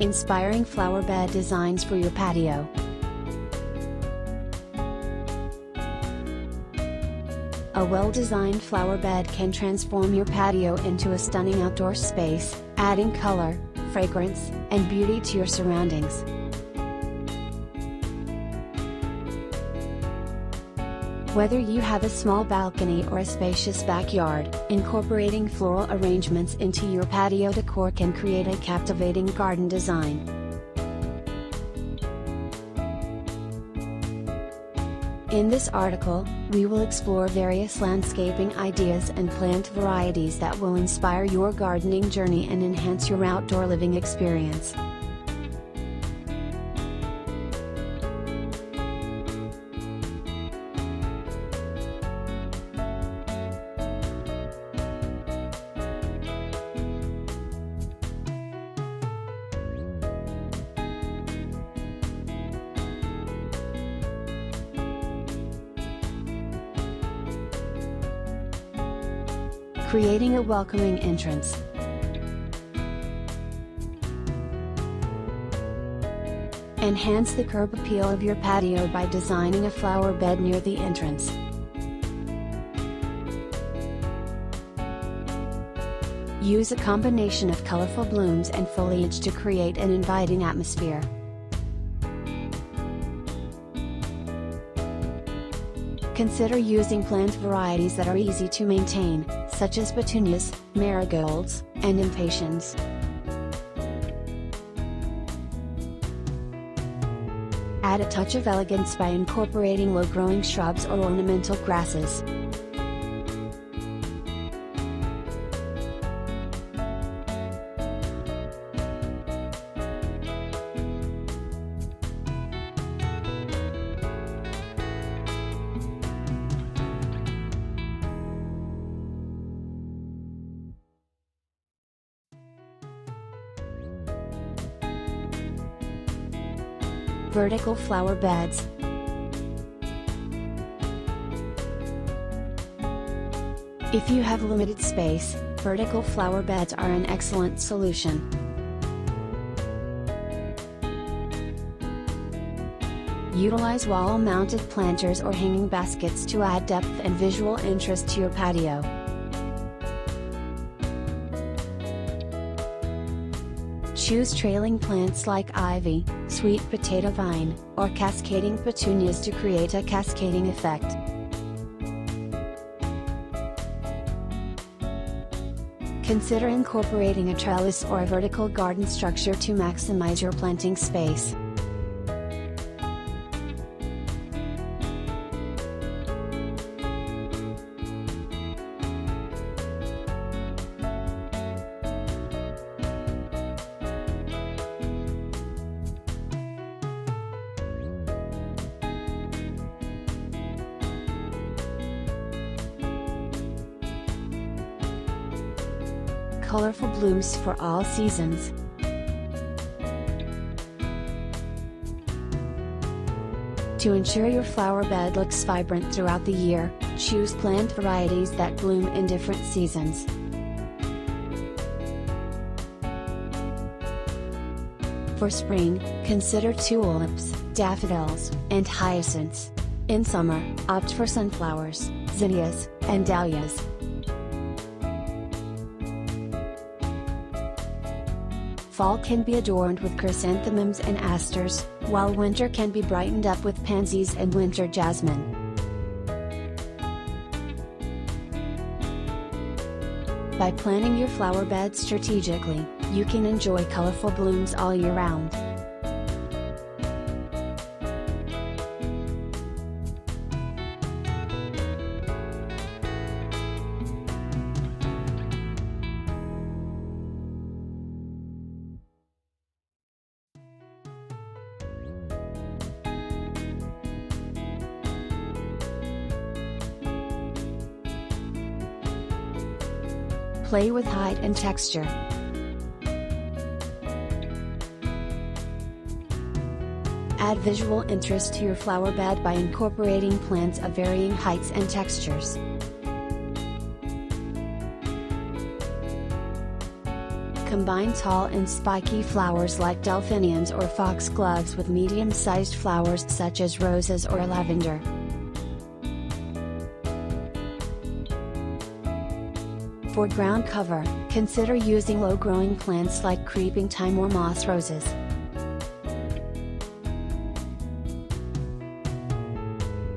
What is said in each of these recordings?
Inspiring flower bed designs for your patio. A well-designed flower bed can transform your patio into a stunning outdoor space, adding color, fragrance, and beauty to your surroundings. Whether you have a small balcony or a spacious backyard, incorporating floral arrangements into your patio decor can create a captivating garden design. In this article, we will explore various landscaping ideas and plant varieties that will inspire your gardening journey and enhance your outdoor living experience. Creating a welcoming entrance. Enhance the curb appeal of your patio by designing a flower bed near the entrance. Use a combination of colorful blooms and foliage to create an inviting atmosphere. Consider using plant varieties that are easy to maintain, such as petunias, marigolds, and impatiens. Add a touch of elegance by incorporating low-growing shrubs or ornamental grasses. Vertical flower beds. If you have limited space, vertical flower beds are an excellent solution. Utilize wall-mounted planters or hanging baskets to add depth and visual interest to your patio. Choose trailing plants like ivy, sweet potato vine, or cascading petunias to create a cascading effect. Consider incorporating a trellis or a vertical garden structure to maximize your planting space. Colorful blooms for all seasons. To ensure your flower bed looks vibrant throughout the year, choose plant varieties that bloom in different seasons. For spring, consider tulips, daffodils, and hyacinths. In summer, opt for sunflowers, zinnias, and dahlias. Fall can be adorned with chrysanthemums and asters, while winter can be brightened up with pansies and winter jasmine. By planning your flower bed strategically, you can enjoy colorful blooms all year round. Play with height and texture. Add visual interest to your flower bed by incorporating plants of varying heights and textures. Combine tall and spiky flowers like delphiniums or foxgloves with medium-sized flowers such as roses or lavender. For ground cover, consider using low-growing plants like creeping thyme or moss roses.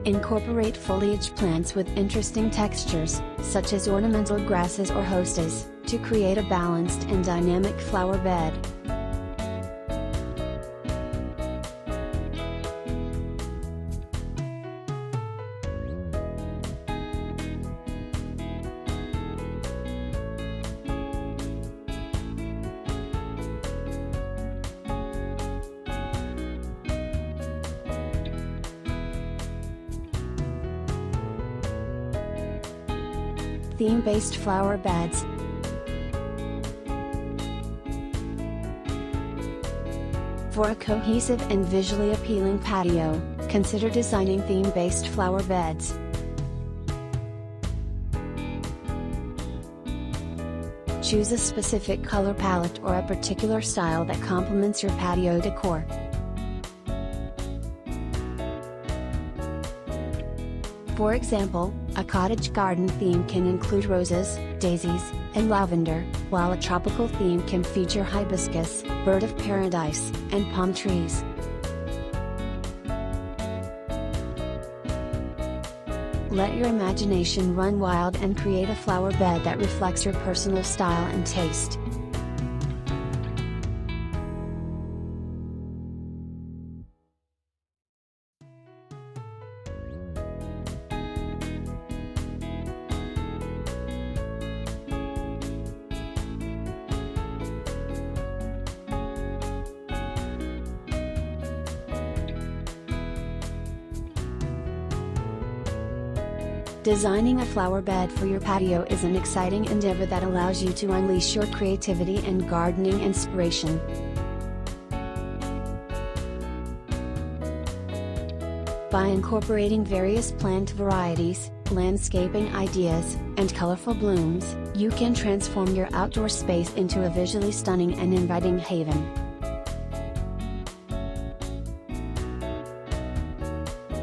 Incorporate foliage plants with interesting textures, such as ornamental grasses or hostas, to create a balanced and dynamic flower bed. Theme-based flower beds. For a cohesive and visually appealing patio, consider designing theme-based flower beds. Choose a specific color palette or a particular style that complements your patio decor. For example, a cottage garden theme can include roses, daisies, and lavender, while a tropical theme can feature hibiscus, bird of paradise, and palm trees. Let your imagination run wild and create a flower bed that reflects your personal style and taste. Designing a flower bed for your patio is an exciting endeavor that allows you to unleash your creativity and gardening inspiration. By incorporating various plant varieties, landscaping ideas, and colorful blooms, you can transform your outdoor space into a visually stunning and inviting haven.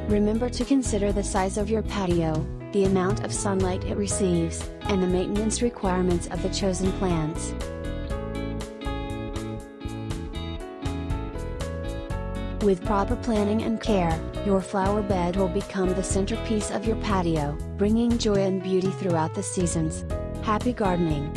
Remember to consider the size of your patio, the amount of sunlight it receives, and the maintenance requirements of the chosen plants. With proper planning and care, your flower bed will become the centerpiece of your patio, bringing joy and beauty throughout the seasons. Happy gardening!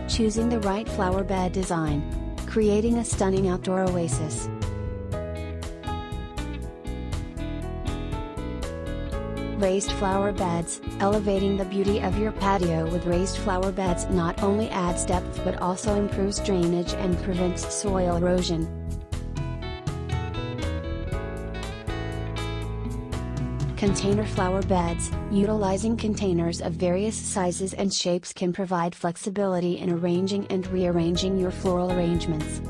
Choosing the right flower bed design. Creating a stunning outdoor oasis. Raised flower beds. Elevating the beauty of your patio with raised flower beds not only adds depth but also improves drainage and prevents soil erosion. Container flower beds. Utilizing containers of various sizes and shapes can provide flexibility in arranging and rearranging your floral arrangements.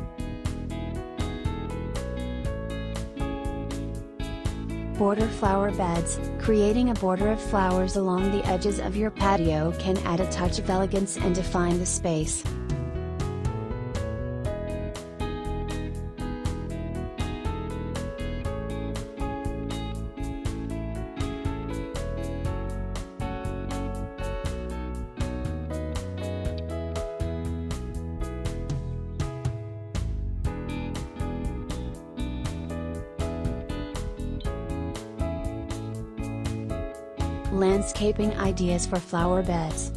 Border flower beds. Creating a border of flowers along the edges of your patio can add a touch of elegance and define the space. Landscaping ideas for flower beds.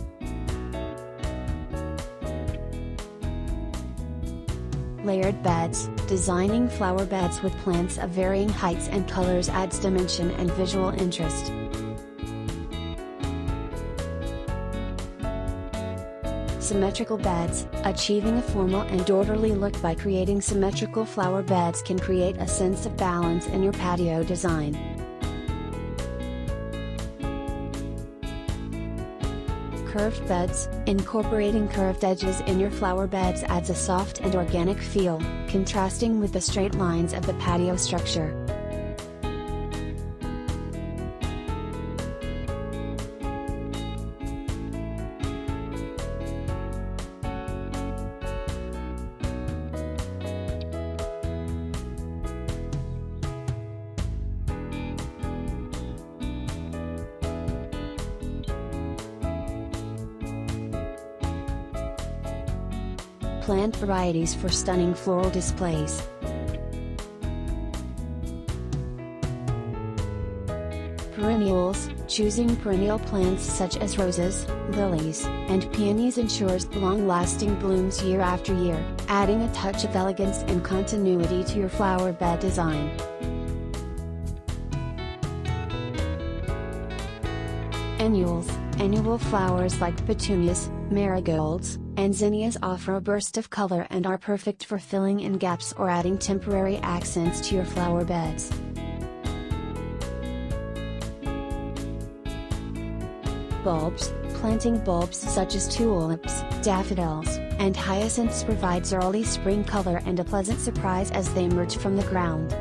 Layered beds. Designing flower beds with plants of varying heights and colors adds dimension and visual interest. Symmetrical beds. Achieving a formal and orderly look by creating symmetrical flower beds can create a sense of balance in your patio design. Curved beds. Incorporating curved edges in your flower beds adds a soft and organic feel, contrasting with the straight lines of the patio structure. Plant varieties for stunning floral displays. Perennials. Choosing perennial plants such as roses, lilies, and peonies ensures long-lasting blooms year after year, adding a touch of elegance and continuity to your flower bed design. Annuals. Annual flowers like petunias, marigolds, and zinnias offer a burst of color and are perfect for filling in gaps or adding temporary accents to your flower beds. Bulbs. Planting bulbs such as tulips, daffodils, and hyacinths provides early spring color and a pleasant surprise as they emerge from the ground.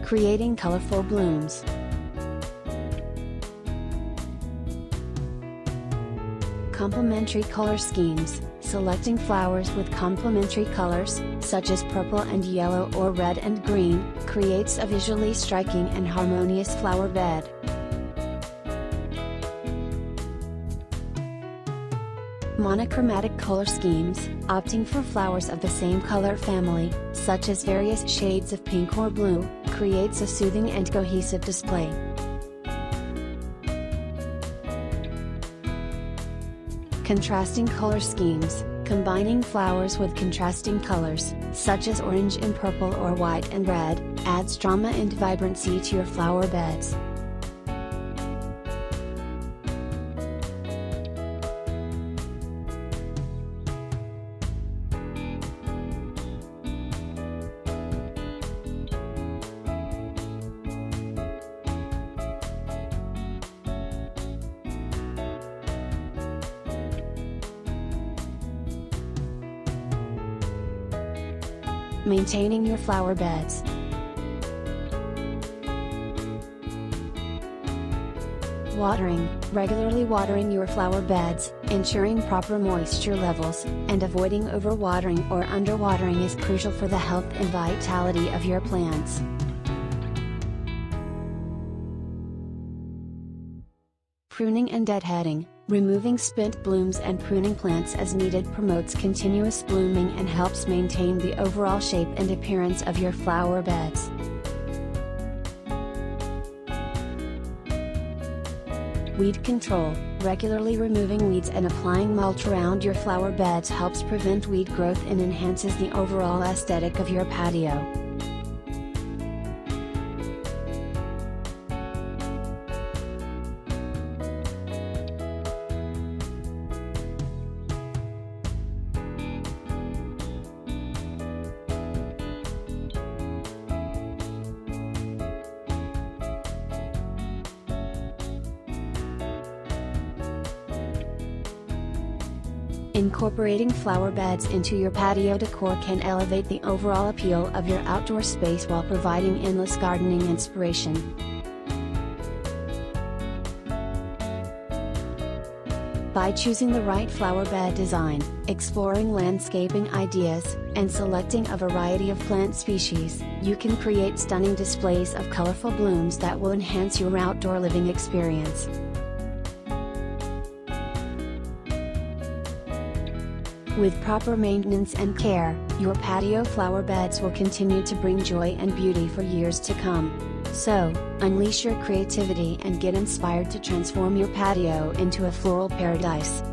Creating colorful blooms. Complementary color schemes. Selecting flowers with complementary colors, such as purple and yellow or red and green, creates a visually striking and harmonious flower bed. Monochromatic color schemes. Opting for flowers of the same color family, such as various shades of pink or blue, creates a soothing and cohesive display. Contrasting color schemes. Combining flowers with contrasting colors, such as orange and purple or white and red, adds drama and vibrancy to your flower beds. Maintaining your flower beds. Watering. Regularly watering your flower beds, ensuring proper moisture levels, and avoiding overwatering or underwatering is crucial for the health and vitality of your plants. Pruning and deadheading. Removing spent blooms and pruning plants as needed promotes continuous blooming and helps maintain the overall shape and appearance of your flower beds. Weed control. Regularly removing weeds and applying mulch around your flower beds helps prevent weed growth and enhances the overall aesthetic of your patio. Incorporating flower beds into your patio decor can elevate the overall appeal of your outdoor space while providing endless gardening inspiration. By choosing the right flower bed design, exploring landscaping ideas, and selecting a variety of plant species, you can create stunning displays of colorful blooms that will enhance your outdoor living experience. With proper maintenance and care, your patio flower beds will continue to bring joy and beauty for years to come. So, unleash your creativity and get inspired to transform your patio into a floral paradise.